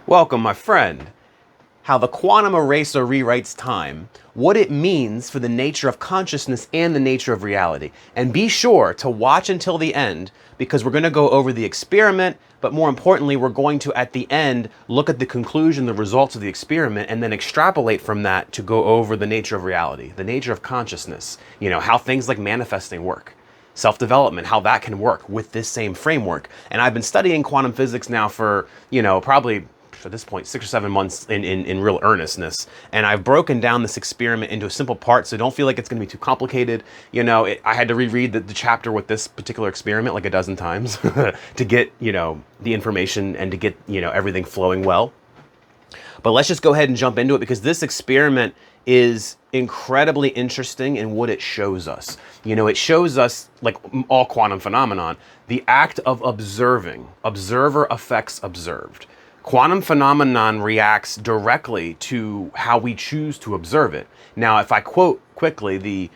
Welcome, my friend. How the quantum eraser rewrites time, what it means for the nature of consciousness and the nature of reality. And be sure to watch until the end, because we're going to go over the experiment, but more importantly, we're going to, at the end, look at the conclusion, the results of the experiment, and then extrapolate from that to go over the nature of reality, the nature of consciousness, how things like manifesting work. Self-development, how that can work with this same framework. And I've been studying quantum physics now for, probably at this point, 6 or 7 months in real earnestness. And I've broken down this experiment into a simple part, so don't feel like it's going to be too complicated. I had to reread the chapter with this particular experiment like a dozen times to get, the information and to get, everything flowing well. But let's just go ahead and jump into it, because this experiment is incredibly interesting in what it shows us. It shows us, like all quantum phenomenon, the act of observing. Observer affects observed. Quantum phenomenon reacts directly to how we choose to observe it. Now, if I quote quickly the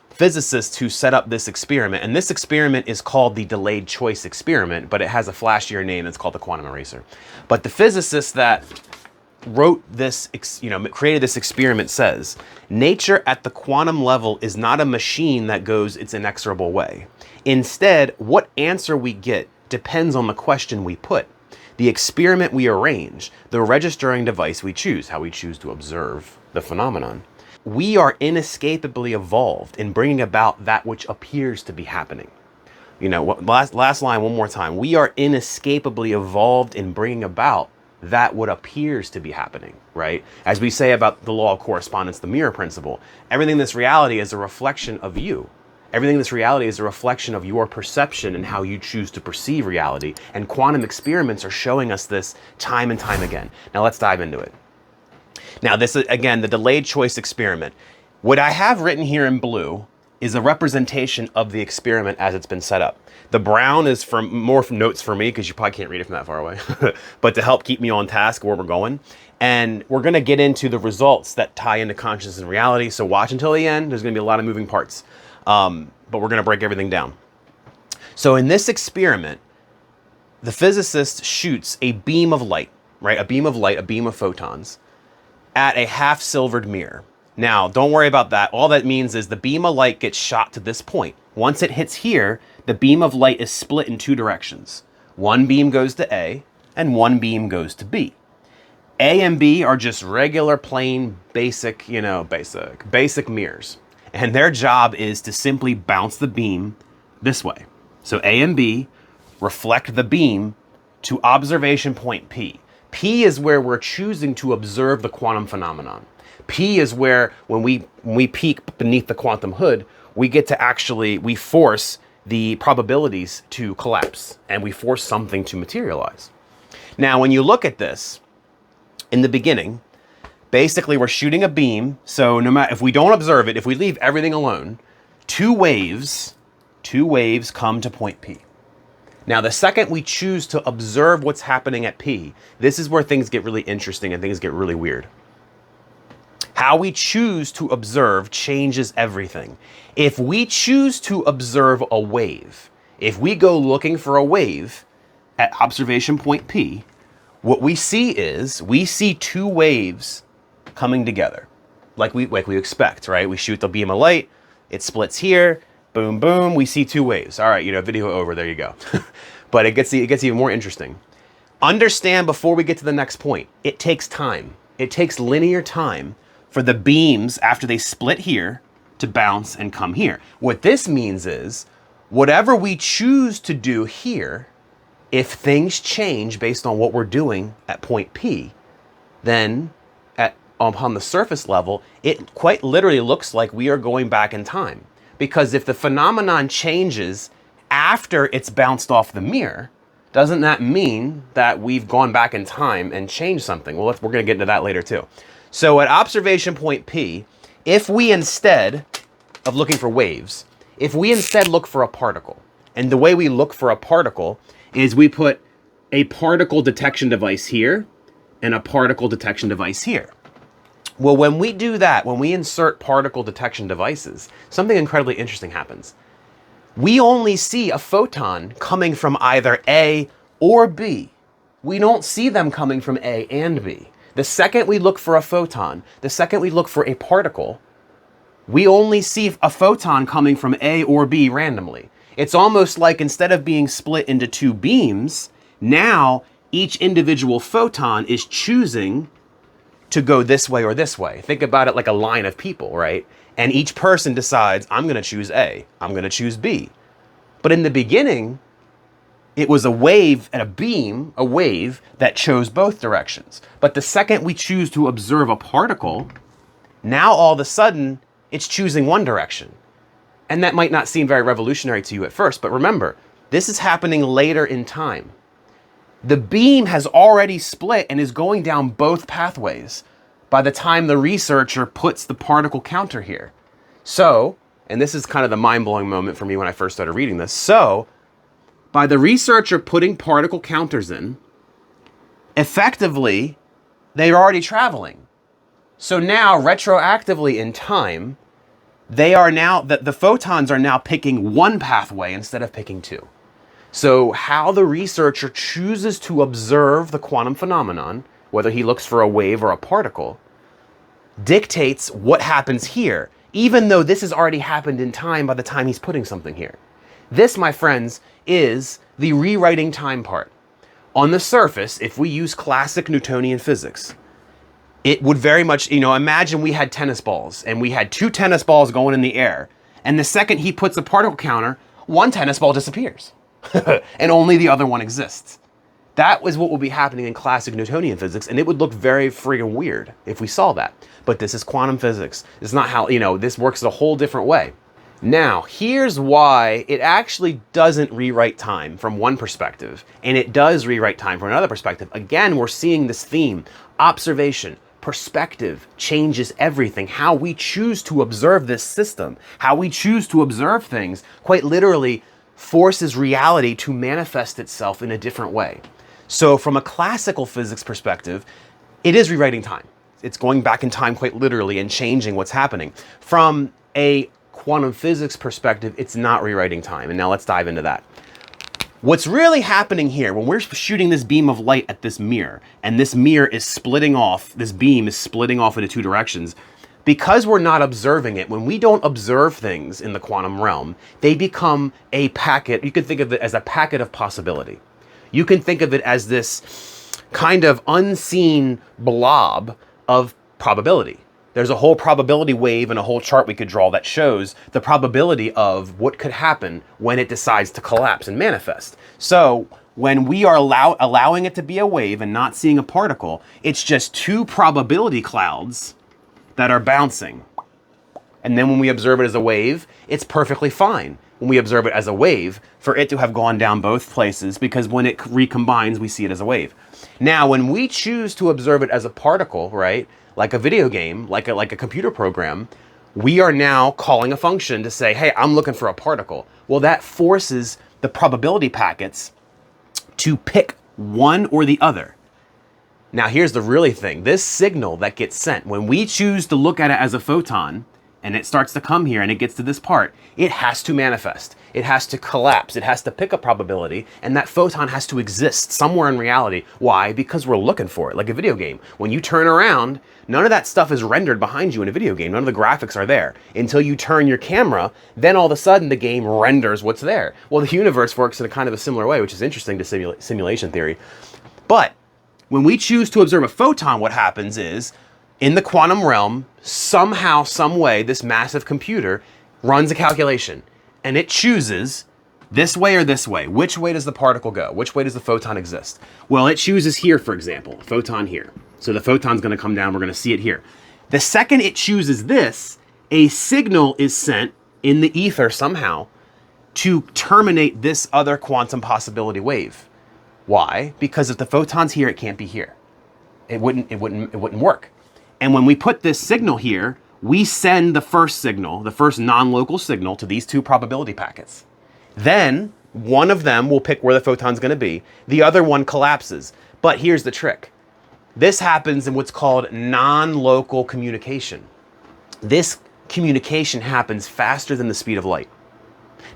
physicists who set up this experiment, and this experiment is called the delayed choice experiment, but it has a flashier name. It's called the quantum eraser. But the physicist that wrote this, created this experiment says, nature at the quantum level is not a machine that goes its inexorable way. Instead, what answer we get depends on the question we put, the experiment we arrange, the registering device we choose, how we choose to observe the phenomenon. We are inescapably evolved in bringing about that which appears to be happening. Last line one more time. We are inescapably evolved in bringing about that what appears to be happening, right? As we say about the law of correspondence, the mirror principle, everything in this reality is a reflection of you. Everything in this reality is a reflection of your perception and how you choose to perceive reality. And quantum experiments are showing us this time and time again. Now let's dive into it. Now this is, again, the delayed choice experiment. What I have written here in blue is a representation of the experiment as it's been set up. The brown is more from notes for me, because you probably can't read it from that far away, but to help keep me on task where we're going. And we're going to get into the results that tie into consciousness and reality. So watch until the end. There's going to be a lot of moving parts. But we're going to break everything down. So in this experiment, the physicist shoots a beam of light, right? A beam of light, a beam of photons, at a half silvered mirror. Now, don't worry about that. All that means is the beam of light gets shot to this point. Once it hits here, the beam of light is split in two directions. One beam goes to A, and one beam goes to B. A and B are just regular, plain, basic mirrors. And their job is to simply bounce the beam this way. So A and B reflect the beam to observation point P. P is where we're choosing to observe the quantum phenomenon. P is where, when we peek beneath the quantum hood, we get to we force the probabilities to collapse, and we force something to materialize. Now, when you look at this, in the beginning, basically we're shooting a beam, so no matter if we don't observe it, if we leave everything alone, two waves come to point P. Now, the second we choose to observe what's happening at P, this is where things get really interesting and things get really weird. How we choose to observe changes everything. If we choose to observe a wave, if we go looking for a wave at observation point P, what we see is two waves coming together, like we expect, right? We shoot the beam of light, it splits here, boom, boom, we see two waves. All right, video over, there you go. But it gets even more interesting. Understand, before we get to the next point, it takes time. It takes linear time for the beams, after they split here, to bounce and come here. What this means is, whatever we choose to do here, if things change based on what we're doing at point P, then upon the surface level, it quite literally looks like we are going back in time. Because if the phenomenon changes after it's bounced off the mirror, doesn't that mean that we've gone back in time and changed something? Well, we're going to get into that later too. So at observation point P, if we, instead of looking for waves, if we instead look for a particle, and the way we look for a particle is we put a particle detection device here and a particle detection device here. Well, when we do that, when we insert particle detection devices, something incredibly interesting happens. We only see a photon coming from either A or B. we don't see them coming from A and B. The second we look for a photon, the second we look for a particle, we only see a photon coming from A or B randomly. It's almost like instead of being split into two beams, now each individual photon is choosing to go this way or this way. Think about it like a line of people, right? And each person decides, I'm going to choose A, I'm going to choose B. But in the beginning, it was a wave and a beam, a wave that chose both directions. But the second we choose to observe a particle, now all of a sudden, it's choosing one direction. And that might not seem very revolutionary to you at first, but remember, this is happening later in time. The beam has already split and is going down both pathways by the time the researcher puts the particle counter here. So, and this is kind of the mind-blowing moment for me when I first started reading this. So, by the researcher putting particle counters in, effectively, they're already traveling. So now, retroactively in time, they are now, the photons are now picking one pathway instead of picking two. So how the researcher chooses to observe the quantum phenomenon, whether he looks for a wave or a particle, dictates what happens here, even though this has already happened in time by the time he's putting something here. This, my friends, is the rewriting time part. On the surface, if we use classic Newtonian physics, it would very much, imagine we had tennis balls and we had two tennis balls going in the air. And the second he puts a particle counter, one tennis ball disappears and only the other one exists. That was what would be happening in classic Newtonian physics, and it would look very friggin' weird if we saw that. But this is quantum physics. It's not how, this works a whole different way. Now, here's why it actually doesn't rewrite time from one perspective, and it does rewrite time from another perspective. Again, we're seeing this theme. Observation, perspective changes everything. How we choose to observe this system, how we choose to observe things, quite literally forces reality to manifest itself in a different way. So from a classical physics perspective, it is rewriting time. It's going back in time quite literally and changing what's happening. From a quantum physics perspective, it's not rewriting time. And now let's dive into that. What's really happening here, when we're shooting this beam of light at this mirror, and this mirror is splitting off, this beam is splitting off into two directions, because we're not observing it, when we don't observe things in the quantum realm, they become a packet. You could think of it as a packet of possibility. You can think of it as this kind of unseen blob of probability. There's a whole probability wave and a whole chart we could draw that shows the probability of what could happen when it decides to collapse and manifest. So when we are allowing it to be a wave and not seeing a particle, it's just two probability clouds that are bouncing. And then when we observe it as a wave, it's perfectly fine. When we observe it as a wave, for it to have gone down both places, because when it recombines, we see it as a wave. Now, when we choose to observe it as a particle, right, like a video game, like a computer program, we are now calling a function to say, hey, I'm looking for a particle. Well, that forces the probability packets to pick one or the other. Now, here's the really thing. This signal that gets sent, when we choose to look at it as a photon, and it starts to come here and it gets to this part, it has to manifest. It has to collapse. It has to pick a probability, and that photon has to exist somewhere in reality. Why? Because we're looking for it, like a video game. When you turn around, none of that stuff is rendered behind you in a video game. None of the graphics are there. Until you turn your camera, then all of a sudden the game renders what's there. Well, the universe works in a kind of a similar way, which is interesting to simulation theory. But when we choose to observe a photon, what happens is, in the quantum realm, somehow, some way, this massive computer runs a calculation, and it chooses this way or this way. Which way does the particle go? Which way does the photon exist? Well, it chooses here, for example, a photon here. So the photon's going to come down. We're going to see it here. The second it chooses this, a signal is sent in the ether somehow to terminate this other quantum possibility wave. Why? Because if the photon's here, it can't be here. It wouldn't work. And when we put this signal here, we send the first signal, the first non-local signal, to these two probability packets. Then one of them will pick where the photon's going to be. The other one collapses. But here's the trick. This happens in what's called non-local communication. This communication happens faster than the speed of light.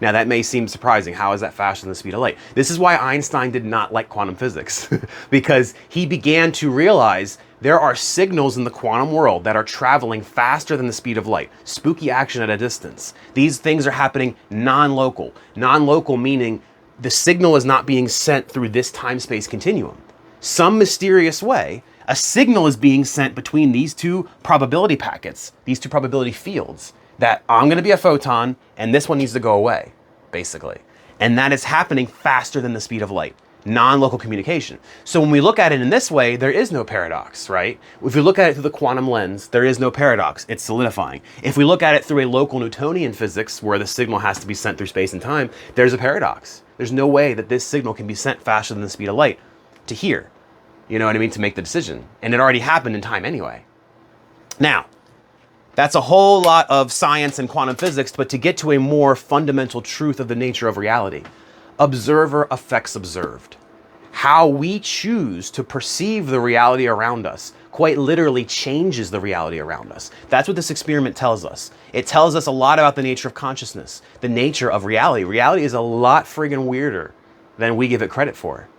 Now that may seem surprising. How is that faster than the speed of light? This is why Einstein did not like quantum physics, because he began to realize there are signals in the quantum world that are traveling faster than the speed of light. Spooky action at a distance. These things are happening non-local. Non-local meaning the signal is not being sent through this time-space continuum. Some mysterious way, a signal is being sent between these two probability packets, these two probability fields, that I'm going to be a photon and this one needs to go away, basically. And that is happening faster than the speed of light. Non-local communication. So when we look at it in this way, there is no paradox, right? If we look at it through the quantum lens, there is no paradox. It's solidifying. If we look at it through a local Newtonian physics, where the signal has to be sent through space and time, there's a paradox. There's no way that this signal can be sent faster than the speed of light to here. You know what I mean? To make the decision. And it already happened in time anyway. Now, that's a whole lot of science and quantum physics, but to get to a more fundamental truth of the nature of reality, observer affects observed. How we choose to perceive the reality around us quite literally changes the reality around us. That's what this experiment tells us. It tells us a lot about the nature of consciousness, the nature of reality. Reality is a lot friggin' weirder than we give it credit for.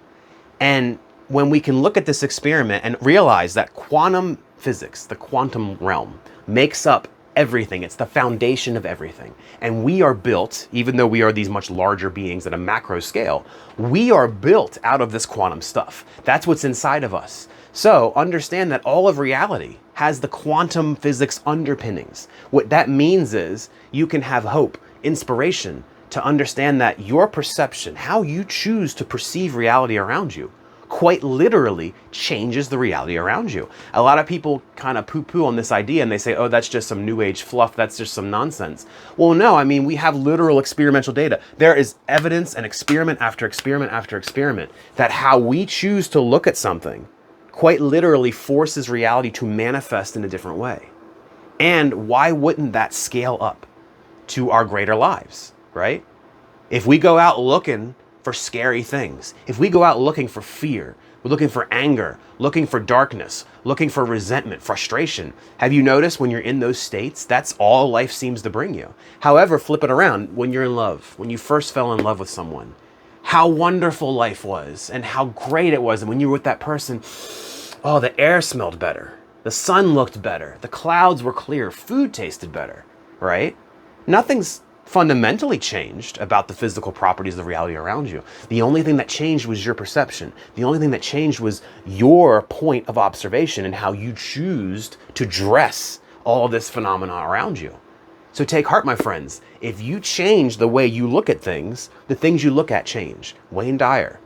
And when we can look at this experiment and realize that quantum physics, the quantum realm, makes up everything. It's the foundation of everything. And we are built, even though we are these much larger beings at a macro scale, we are built out of this quantum stuff. That's what's inside of us. So understand that all of reality has the quantum physics underpinnings. What that means is you can have hope, inspiration, to understand that your perception, how you choose to perceive reality around you, quite literally changes the reality around you. A lot of people kind of poo-poo on this idea and they say, oh, that's just some new age fluff, that's just some nonsense. Well, no, I mean, we have literal experimental data. There is evidence and experiment after experiment after experiment that how we choose to look at something quite literally forces reality to manifest in a different way. And why wouldn't that scale up to our greater lives, right? If we go out looking for scary things, if we go out looking for fear, we're looking for anger, looking for darkness, looking for resentment, frustration, have you noticed when you're in those states, that's all life seems to bring you. However, flip it around. When you're in love, when you first fell in love with someone, how wonderful life was and how great it was. And when you were with that person, oh, the air smelled better. The sun looked better. The clouds were clear. Food tasted better, right? Nothing's fundamentally changed about the physical properties of reality around you. The only thing that changed was your perception. The only thing that changed was your point of observation and how you choose to dress all this phenomena around you. So take heart, my friends. If you change the way you look at things, the things you look at change. Wayne Dyer.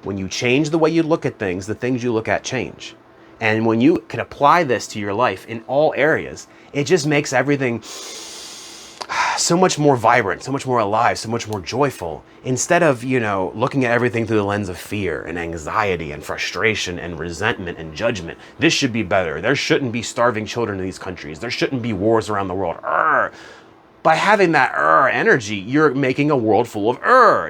When you change the way you look at things, the things you look at change. And when you can apply this to your life in all areas, it just makes everything so much more vibrant, so much more alive, so much more joyful. Instead of, looking at everything through the lens of fear and anxiety and frustration and resentment and judgment. This should be better. There shouldn't be starving children in these countries. There shouldn't be wars around the world. By having that energy, you're making a world full of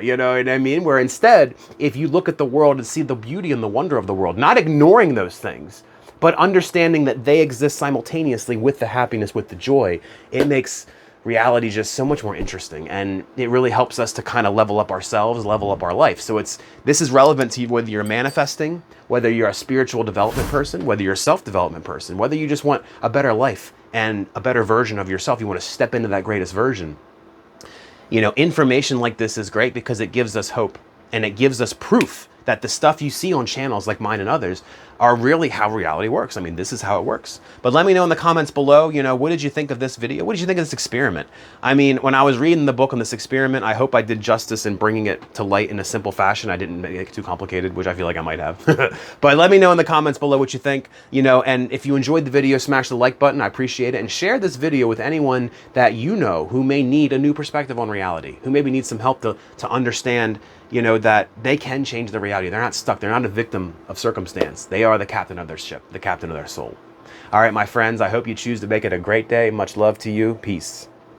you know what I mean? Where instead, if you look at the world and see the beauty and the wonder of the world, not ignoring those things, but understanding that they exist simultaneously with the happiness, with the joy, it makes reality just so much more interesting, and it really helps us to kind of level up ourselves, level up our life. So this is relevant to you whether you're manifesting, whether you're a spiritual development person, whether you're a self-development person, whether you just want a better life and a better version of yourself. You want to step into that greatest version. Information like this is great because it gives us hope and it gives us proof that the stuff you see on channels like mine and others are really how reality works. I mean, this is how it works. But let me know in the comments below, what did you think of this video? What did you think of this experiment? I mean, when I was reading the book on this experiment, I hope I did justice in bringing it to light in a simple fashion. I didn't make it too complicated, which I feel like I might have. But let me know in the comments below what you think, and if you enjoyed the video, smash the like button. I appreciate it. And share this video with anyone that you know who may need a new perspective on reality, who maybe needs some help to understand that they can change their reality. They're not stuck. They're not a victim of circumstance. They are the captain of their ship, the captain of their soul. All right, my friends, I hope you choose to make it a great day. Much love to you. Peace.